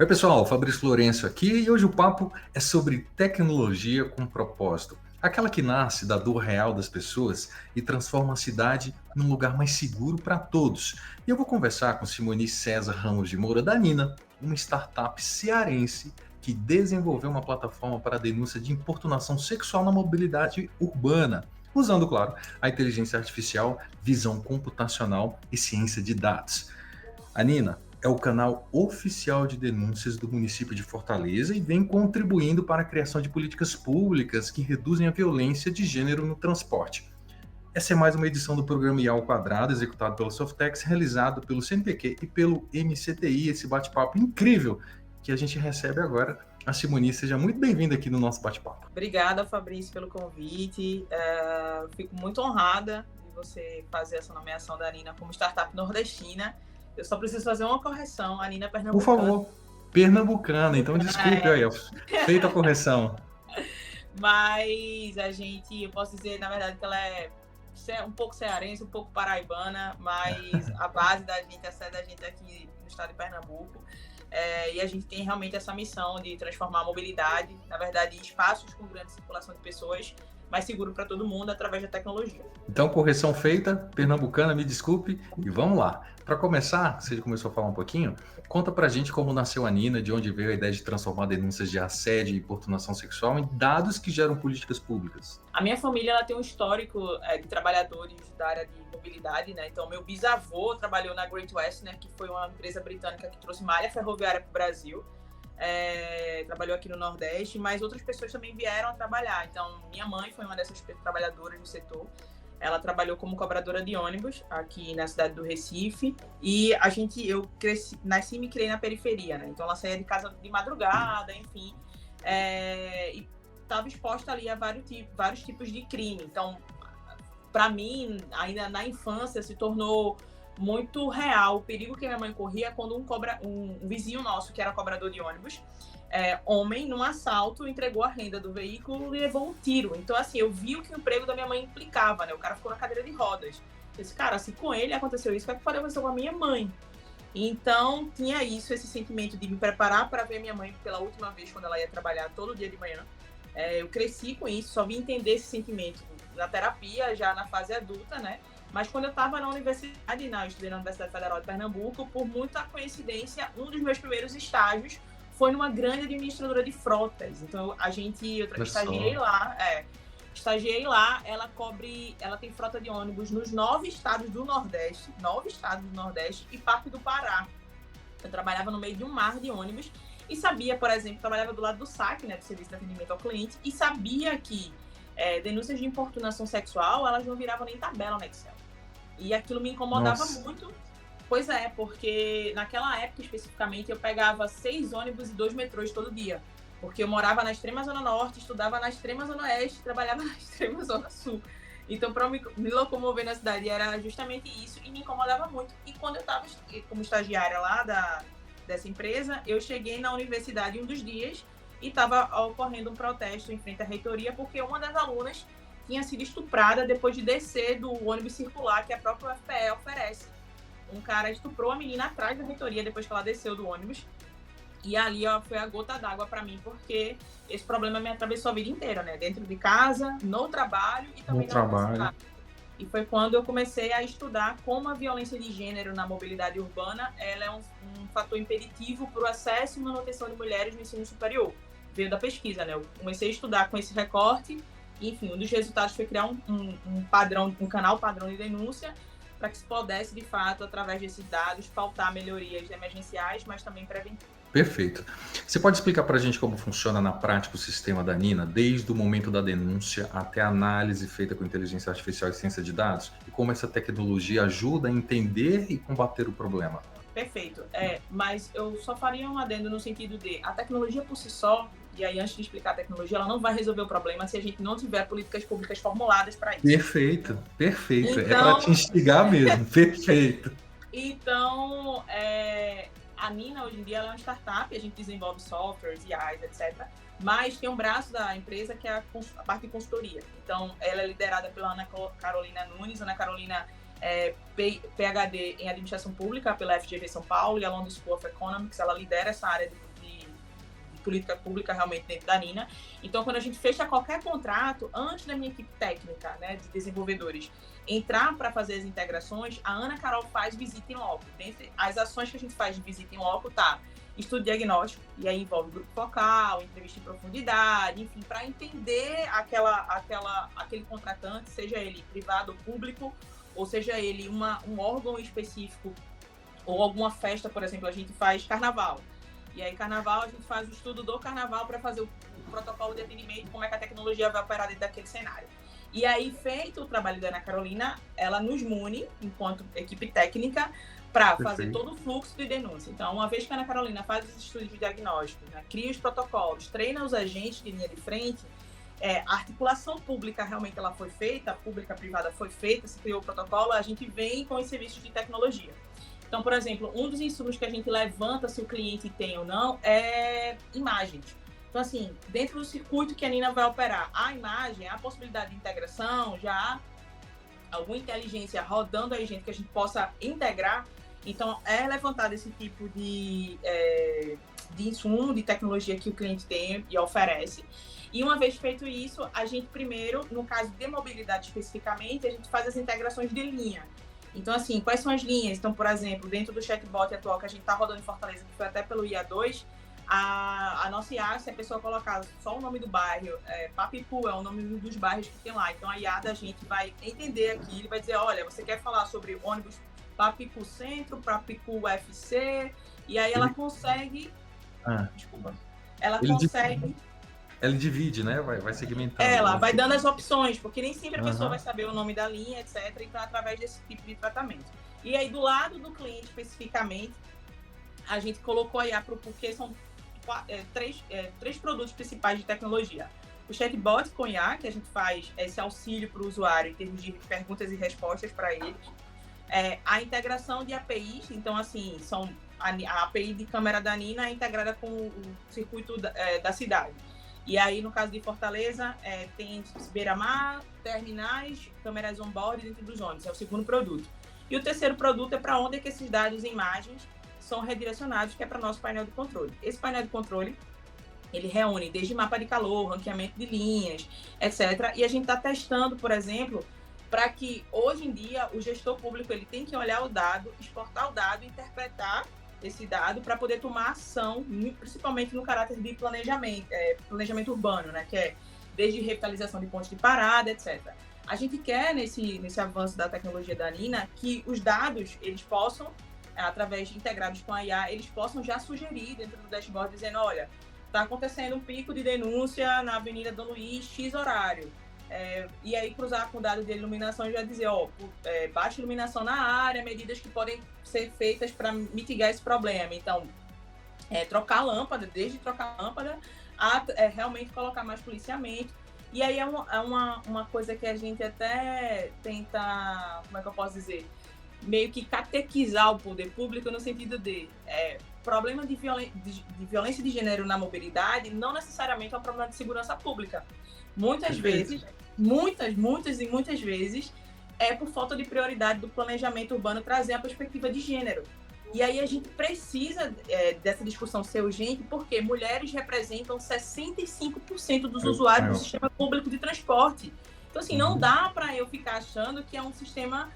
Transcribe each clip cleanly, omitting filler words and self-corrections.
Oi, pessoal, Fabrício Lourenço aqui e hoje o papo é sobre tecnologia com propósito. Aquela que nasce da dor real das pessoas e transforma a cidade num lugar mais seguro para todos. E eu vou conversar com Simoni César Ramos de Moura da Nina, uma startup cearense que desenvolveu uma plataforma para a denúncia de importunação sexual na mobilidade urbana, usando, claro, a inteligência artificial, visão computacional e ciência de dados. A Nina é o canal oficial de denúncias do município de Fortaleza e vem contribuindo para a criação de políticas públicas que reduzem a violência de gênero no transporte. Essa é mais uma edição do programa IA ao Quadrado, executado pela Softex, realizado pelo CNPq e pelo MCTI, esse bate-papo incrível que a gente recebe agora. A Simoni, seja muito bem-vinda aqui no nosso bate-papo. Obrigada, Fabrício, pelo convite. Fico muito honrada de você fazer essa nomeação da Nina como startup nordestina. Eu só preciso fazer uma correção. A Nina é pernambucana. Por favor, pernambucana, então desculpe aí, feita a correção. Mas eu posso dizer, na verdade, que ela é um pouco cearense, um pouco paraibana, mas a base da gente, a sede da gente é aqui no estado de Pernambuco. E a gente tem realmente essa missão de transformar a mobilidade, na verdade, em espaços com grande circulação de pessoas, mais seguro para todo mundo através da tecnologia. Então, correção feita, pernambucana, me desculpe, e vamos lá. Para começar, você já começou a falar um pouquinho, conta pra gente como nasceu a Nina, de onde veio a ideia de transformar denúncias de assédio e importunação sexual em dados que geram políticas públicas. A minha família ela tem um histórico de trabalhadores da área de mobilidade, né? Então, meu bisavô trabalhou na Great West, né? Que foi uma empresa britânica que trouxe malha ferroviária para o Brasil. Trabalhou aqui no Nordeste, mas outras pessoas também vieram a trabalhar. Então, minha mãe foi uma dessas trabalhadoras do setor. Ela trabalhou como cobradora de ônibus aqui na cidade do Recife. E eu nasci e me criei na periferia, né? Então, ela saía de casa de madrugada, enfim. E estava exposta ali a vários tipos de crime. Então, para mim, ainda na infância, se tornou muito real o perigo que minha mãe corria quando um vizinho nosso, que era cobrador de ônibus, homem, num assalto, entregou a renda do veículo e levou um tiro. Então, assim, eu vi o que o emprego da minha mãe implicava, né? O cara ficou na cadeira de rodas. Eu disse, cara, se com ele aconteceu isso, o que pode acontecer com a minha mãe? Então, tinha esse sentimento de me preparar para ver minha mãe pela última vez, quando ela ia trabalhar todo dia de manhã. Eu cresci com isso, só vim entender esse sentimento na terapia, já na fase adulta, né? Mas quando eu estava na universidade, eu estudei na Universidade Federal de Pernambuco, por muita coincidência, um dos meus primeiros estágios foi numa grande administradora de frotas. Então, eu estagiei lá, ela tem frota de ônibus nos 9 estados do Nordeste e parte do Pará. Eu trabalhava no meio de um mar de ônibus e sabia, por exemplo, trabalhava do lado do SAC, né, do Serviço de Atendimento ao Cliente, e sabia que denúncias de importunação sexual, elas não viravam nem tabela no Excel. E aquilo me incomodava muito. Pois é, porque naquela época, especificamente, eu pegava 6 ônibus e 2 metrôs todo dia. Porque eu morava na extrema Zona Norte, estudava na extrema Zona Oeste, trabalhava na extrema Zona Sul. Então, para me locomover na cidade, era justamente isso, e me incomodava muito. E quando eu estava como estagiária lá dessa empresa, eu cheguei na universidade um dos dias e estava ocorrendo um protesto em frente à reitoria, porque uma das alunas tinha sido estuprada depois de descer do ônibus circular que a própria UFPE oferece. Um cara estuprou a menina atrás da reitoria depois que ela desceu do ônibus. E ali foi a gota d'água para mim, porque esse problema me atravessou a vida inteira, né? Dentro de casa, no trabalho e também na universidade. E foi quando eu comecei a estudar como a violência de gênero na mobilidade urbana ela é um fator impeditivo para o acesso e manutenção de mulheres no ensino superior. Veio da pesquisa, né? Eu comecei a estudar com esse recorte e, enfim, um dos resultados foi criar um canal padrão de denúncia para que se pudesse, de fato, através desses dados, pautar melhorias emergenciais, mas também preventivas. Perfeito. Você pode explicar para a gente como funciona na prática o sistema da Nina, desde o momento da denúncia até a análise feita com inteligência artificial e ciência de dados, e como essa tecnologia ajuda a entender e combater o problema? Perfeito. Mas eu só faria um adendo no sentido de a tecnologia por si só, e aí antes de explicar a tecnologia, ela não vai resolver o problema se a gente não tiver políticas públicas formuladas para isso. Perfeito. Então, é para te instigar mesmo. Perfeito. Então, a Nina, hoje em dia, ela é uma startup, a gente desenvolve softwares, IAs, etc. Mas tem um braço da empresa que é a parte de consultoria. Então, ela é liderada pela Ana Carolina Nunes. Ana Carolina PhD em Administração Pública pela FGV São Paulo e a London School of Economics. Ela lidera essa área política pública realmente dentro da Nina. Então, quando a gente fecha qualquer contrato, antes da minha equipe técnica, né, de desenvolvedores, entrar para fazer as integrações, a Ana Carol faz visita em loco. Dentre as ações que a gente faz de visita em loco, estudo diagnóstico, e aí envolve grupo focal, entrevista em profundidade, enfim, para entender aquele contratante, seja ele privado ou público, ou seja ele um órgão específico, ou alguma festa, por exemplo, a gente faz carnaval. E aí, carnaval, a gente faz o estudo do carnaval para fazer o protocolo de atendimento, como é que a tecnologia vai operar dentro daquele cenário. E aí, feito o trabalho da Ana Carolina, ela nos mune, enquanto equipe técnica, para fazer todo o fluxo de denúncia. Então, uma vez que a Ana Carolina faz os estudos de diagnóstico, né, cria os protocolos, treina os agentes de linha de frente, a articulação pública realmente ela foi feita, a pública-privada foi feita, se criou o protocolo, a gente vem com os serviços de tecnologia. Então, por exemplo, um dos insumos que a gente levanta se o cliente tem ou não é imagens. Então, assim, dentro do circuito que a Nina vai operar, a imagem, a possibilidade de integração, já há alguma inteligência rodando aí, gente, que a gente possa integrar. Então, é levantado esse tipo de insumo, de tecnologia que o cliente tem e oferece. E uma vez feito isso, a gente primeiro, no caso de mobilidade especificamente, a gente faz as integrações de linha. Então, assim, quais são as linhas? Então, por exemplo, dentro do chatbot atual que a gente está rodando em Fortaleza, que foi até pelo IA2, a nossa IA, se a pessoa colocar só o nome do bairro, Papicu é o nome dos bairros que tem lá. Então, a IA da gente vai entender aqui, ele vai dizer, olha, você quer falar sobre ônibus Papicu Centro, Papicu UFC, e aí ela consegue... Desculpa. Ela divide, né? Vai segmentando. Ela vai dando as opções, porque nem sempre a pessoa vai saber o nome da linha, etc. Então, através desse tipo de tratamento. E aí, do lado do cliente, especificamente, a gente colocou a IA porque são três produtos principais de tecnologia. O chatbot com IA, que a gente faz esse auxílio para o usuário em termos de perguntas e respostas para ele. A integração de APIs, então, assim, a API de câmera da Nina é integrada com o circuito da cidade. E aí, no caso de Fortaleza, tem beira-mar, terminais, câmeras on-board dentro dos ônibus. É o segundo produto. E o terceiro produto é para onde é que esses dados e imagens são redirecionados, que é para o nosso painel de controle. Esse painel de controle, ele reúne desde mapa de calor, ranqueamento de linhas, etc. E a gente está testando, por exemplo, para que, hoje em dia, o gestor público ele tem que olhar o dado, exportar o dado, interpretar esse dado para poder tomar ação, principalmente no caráter de planejamento urbano, né? Que é desde revitalização de pontos de parada, etc. A gente quer, nesse avanço da tecnologia da Nina, que os dados, eles possam, através de integrados com a IA, eles possam já sugerir dentro do dashboard, dizendo, olha, está acontecendo um pico de denúncia na Avenida Dom Luiz, X horário. E aí cruzar com o dado de iluminação e já dizer, baixa iluminação na área, medidas que podem ser feitas para mitigar esse problema. Então, trocar a lâmpada, desde trocar a lâmpada a realmente colocar mais policiamento. E aí é uma coisa que a gente até tenta, como é que eu posso dizer, meio que catequizar o poder público no sentido de problema de violência de gênero na mobilidade não necessariamente é um problema de segurança pública. Muitas vezes é por falta de prioridade do planejamento urbano trazer a perspectiva de gênero. E aí a gente precisa dessa discussão ser urgente, porque mulheres representam 65% dos usuários do sistema público de transporte. Então, assim, não dá para eu ficar achando que é um sistema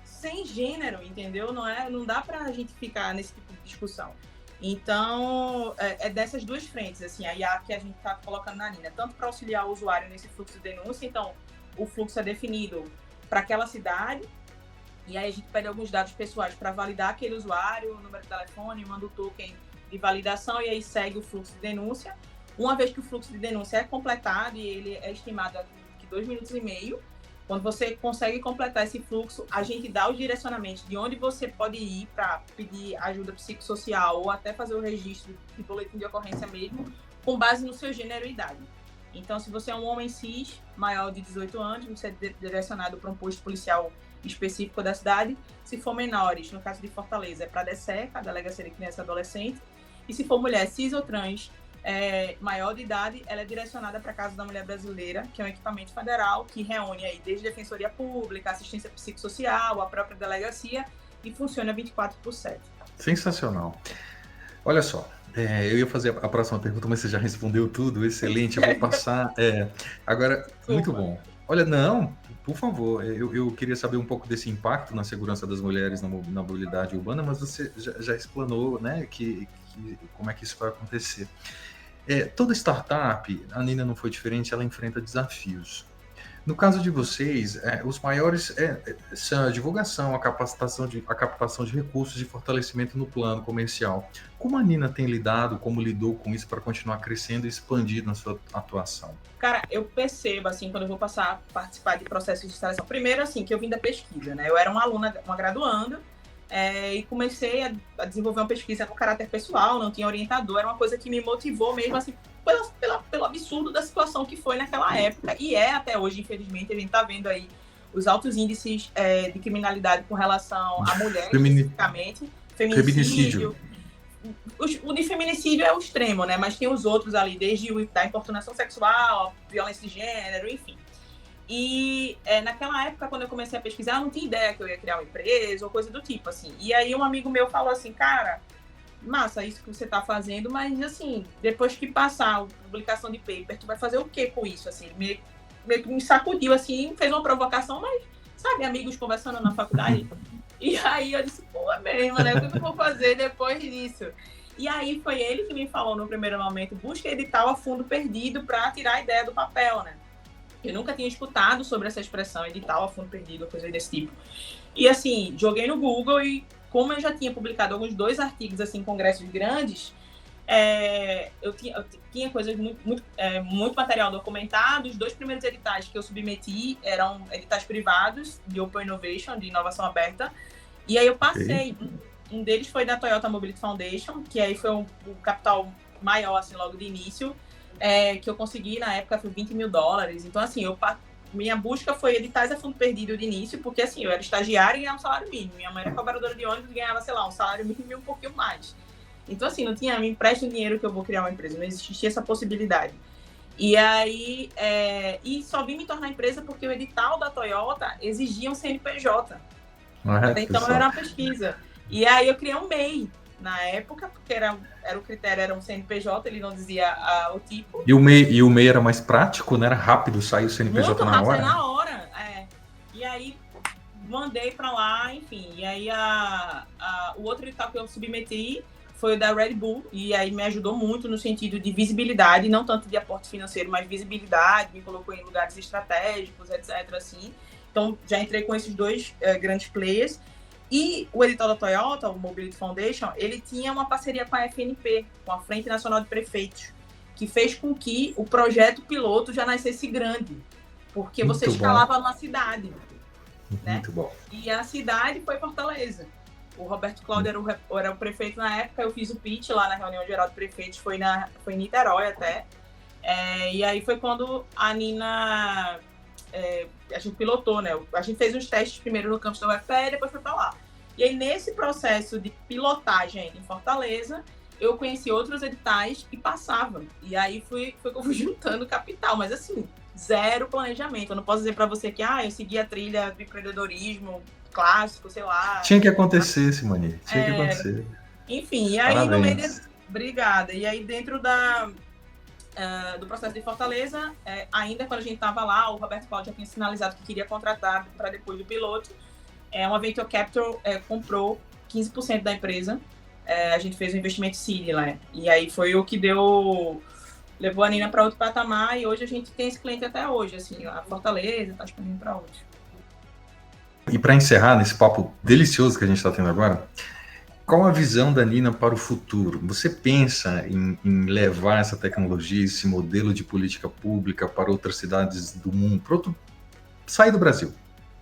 sem gênero, entendeu? Não dá para a gente ficar nesse tipo de discussão. Então, dessas duas frentes, assim, a IA que a gente está colocando na Nina, tanto para auxiliar o usuário nesse fluxo de denúncia, então, o fluxo é definido para aquela cidade, e aí a gente pede alguns dados pessoais para validar aquele usuário, o número de telefone, manda o token de validação, e aí segue o fluxo de denúncia. Uma vez que o fluxo de denúncia é completado, e ele é estimado aqui 2 minutos e meio, quando você consegue completar esse fluxo, a gente dá os direcionamentos de onde você pode ir para pedir ajuda psicossocial ou até fazer o registro de boletim de ocorrência mesmo, com base no seu gênero e idade. Então, se você é um homem cis, maior de 18 anos, você é direcionado para um posto policial específico da cidade. Se for menores, no caso de Fortaleza, é para a DSECA, a Delegacia de Criança e Adolescente. E se for mulher cis ou trans, maior de idade, ela é direcionada para a Casa da Mulher Brasileira, que é um equipamento federal que reúne aí desde Defensoria Pública, assistência psicossocial, a própria delegacia, e funciona 24/7. Sensacional. Olha só, eu ia fazer a próxima pergunta, mas você já respondeu tudo, excelente. Eu vou passar. Agora, muito Desculpa. bom. Olha, não, por favor, eu queria saber um pouco desse impacto na segurança das mulheres na mobilidade urbana, mas você já explanou, né, como é que isso vai acontecer. Toda startup, a Nina não foi diferente, ela enfrenta desafios. No caso de vocês, os maiores são a divulgação, a captação de recursos e fortalecimento no plano comercial. Como a Nina tem lidado, como lidou com isso para continuar crescendo e expandir na sua atuação? Cara, eu percebo, assim, quando eu vou participar de processos de seleção, primeiro, assim, que eu vim da pesquisa, né? Eu era uma aluna, uma graduanda, e comecei a desenvolver uma pesquisa com caráter pessoal, não tinha orientador, era uma coisa que me motivou mesmo, assim, pelo absurdo da situação que foi naquela época, e até hoje, infelizmente, a gente está vendo aí os altos índices de criminalidade com relação a mulheres, especificamente, feminicídio. O de feminicídio é o extremo, né? Mas tem os outros ali, desde da importunação sexual, violência de gênero, enfim. E naquela época, quando eu comecei a pesquisar, eu não tinha ideia que eu ia criar uma empresa ou coisa do tipo, assim. E aí um amigo meu falou assim, cara, massa isso que você tá fazendo, mas assim, depois que passar a publicação de paper, tu vai fazer o que com isso? Assim, meio que me sacudiu, assim, fez uma provocação, mas, sabe, amigos conversando na faculdade. E aí eu disse, pô, é mesmo, né? O que eu vou fazer depois disso? E aí foi ele que me falou no primeiro momento, busca edital a fundo perdido para tirar a ideia do papel, né? Eu nunca tinha escutado sobre essa expressão, edital a fundo perdido, coisa desse tipo. E assim, joguei no Google e como eu já tinha publicado alguns 2 artigos assim, em congressos grandes, eu tinha coisas muito material documentado. Os 2 primeiros editais que eu submeti eram editais privados de Open Innovation, de inovação aberta. E aí eu passei. Okay. Um deles foi da Toyota Mobility Foundation, que aí foi o capital maior, assim, logo de início, que eu consegui na época foi $20 mil. Então, assim, minha busca foi editais a fundo perdido de início, porque assim, eu era estagiária e ganhava um salário mínimo. Minha mãe era cobradora de ônibus e ganhava, sei lá, um salário mínimo e um pouquinho mais. Então, assim, não tinha, me empresta o dinheiro que eu vou criar uma empresa, não existia essa possibilidade. E aí, e só vim me tornar empresa porque o edital da Toyota exigia um CNPJ. Então, era uma pesquisa. E aí, eu criei um MEI na época, porque o critério era um CNPJ, ele não dizia o tipo. E o MEI era mais prático, né? Era rápido sair o CNPJ muito na hora? Muito rápido, na hora. E aí, mandei para lá, enfim. E aí, o outro edital que eu submeti foi o da Red Bull, e aí me ajudou muito no sentido de visibilidade, não tanto de aporte financeiro, mas visibilidade, me colocou em lugares estratégicos, etc. Assim. Então, já entrei com esses 2 grandes players. E o edital da Toyota, o Mobility Foundation, ele tinha uma parceria com a FNP, com a Frente Nacional de Prefeitos, que fez com que o projeto piloto já nascesse grande, porque você escalava numa cidade. Né? Muito bom. E a cidade foi Fortaleza. O Roberto Cláudio era o prefeito na época, eu fiz o pitch lá na reunião geral de prefeitos, foi em Niterói até. E aí foi quando a Nina... a gente pilotou, né? A gente fez uns testes primeiro no campus da UFPE e depois foi para lá. E aí, nesse processo de pilotagem em Fortaleza, eu conheci outros editais e passava. E aí foi que eu fui juntando capital, mas assim, 0 planejamento. Eu não posso dizer para você que eu segui a trilha do empreendedorismo clássico, sei lá. Tinha que acontecer, Simone. Tinha que acontecer. Enfim, e aí no meio Obrigada. E aí dentro do processo de Fortaleza, ainda quando a gente estava lá, o Roberto Cláudio já tinha sinalizado que queria contratar para depois do piloto. Uma Venture Capital comprou 15% da empresa. A gente fez um investimento seed lá. E aí foi o que levou a Nina para outro patamar, e hoje a gente tem esse cliente até hoje, assim, a Fortaleza está expandindo para outros. E para encerrar nesse papo delicioso que a gente está tendo agora, qual a visão da Nina para o futuro? Você pensa em levar essa tecnologia, esse modelo de política pública para outras cidades do mundo? Sai do Brasil.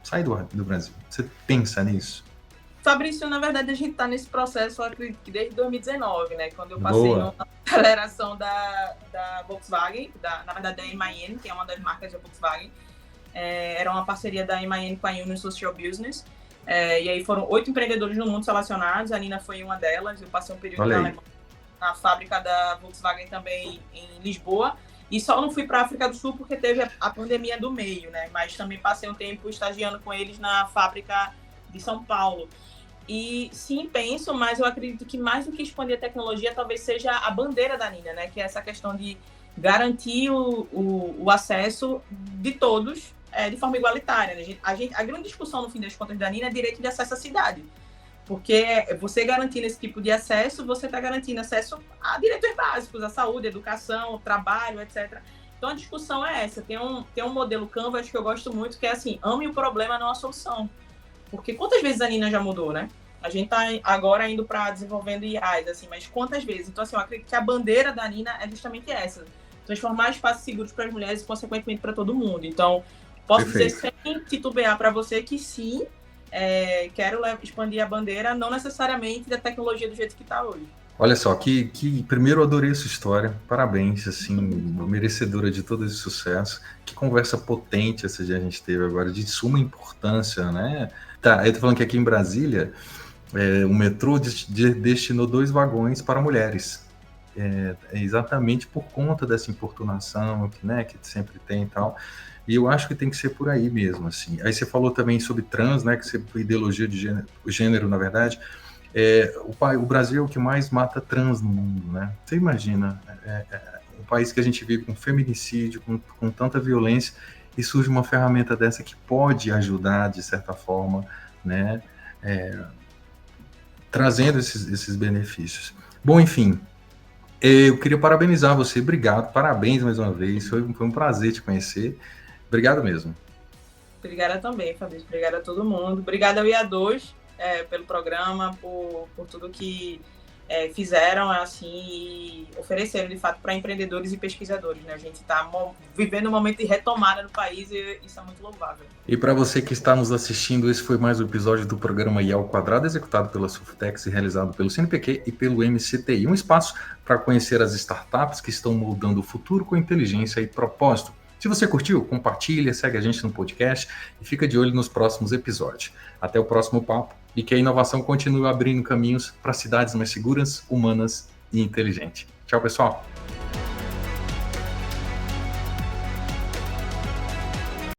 Sai do Brasil. Você pensa nisso? Fabrício, na verdade, a gente está nesse processo desde 2019, né? Quando eu passei na aceleração da Volkswagen, na verdade da MAN, que é uma das marcas da Volkswagen. Era uma parceria da MAN com a Union Social Business. E aí foram 8 empreendedores no mundo selecionados, a Nina foi uma delas. Eu passei um período na fábrica da Volkswagen também em Lisboa. E só não fui para a África do Sul porque teve a pandemia do meio, né? Mas também passei um tempo estagiando com eles na fábrica de São Paulo. E sim, penso, mas eu acredito que mais do que expandir a tecnologia, talvez seja a bandeira da Nina, né? Que é essa questão de garantir o acesso de todos de forma igualitária. Né? A grande discussão, no fim das contas, da Nina é direito de acesso à cidade. Porque você garantindo esse tipo de acesso, você está garantindo acesso a direitos básicos, à saúde, educação, trabalho, etc. Então a discussão é essa. Tem um modelo Canvas que eu gosto muito, que é assim, ame o problema, não a solução. Porque quantas vezes a Nina já mudou, né? A gente tá agora indo para desenvolvendo IAs, assim, mas quantas vezes? Então, assim, eu acredito que a bandeira da Nina é justamente essa. Transformar espaços seguros para as mulheres e, consequentemente, para todo mundo. Então, posso dizer sem titubear para você que sim, quero expandir a bandeira, não necessariamente da tecnologia do jeito que está hoje. Olha só, primeiro eu adorei essa história, parabéns, assim, merecedora de todo esse sucesso. Que conversa potente essa que a gente teve agora, de suma importância, né? Tá, eu tô falando que aqui em Brasília, o metrô destinou 2 vagões para mulheres. Exatamente por conta dessa importunação que sempre tem e tal. E eu acho que tem que ser por aí mesmo, assim. Aí você falou também sobre trans, né? Que você ideologia de gênero, na verdade. O Brasil é o que mais mata trans no mundo, né? Você imagina, um país que a gente vive com feminicídio, com tanta violência, e surge uma ferramenta dessa que pode ajudar, de certa forma, né? Trazendo esses benefícios. Bom, enfim, eu queria parabenizar você, obrigado, parabéns mais uma vez, foi um prazer te conhecer, obrigado mesmo. Obrigada também, Fabrício, obrigada a todo mundo, obrigada ao IA2 pelo programa, por tudo que fizeram, assim, e ofereceram, de fato, para empreendedores e pesquisadores, né? A gente está vivendo um momento de retomada no país e isso é muito louvável. E para você que está nos assistindo, esse foi mais um episódio do programa IA ao Quadrado, executado pela Surftex e realizado pelo CNPq e pelo MCTI, um espaço para conhecer as startups que estão moldando o futuro com inteligência e propósito. Se você curtiu, compartilha, segue a gente no podcast e fica de olho nos próximos episódios. Até o próximo papo e que a inovação continue abrindo caminhos para cidades mais seguras, humanas e inteligentes. Tchau, pessoal!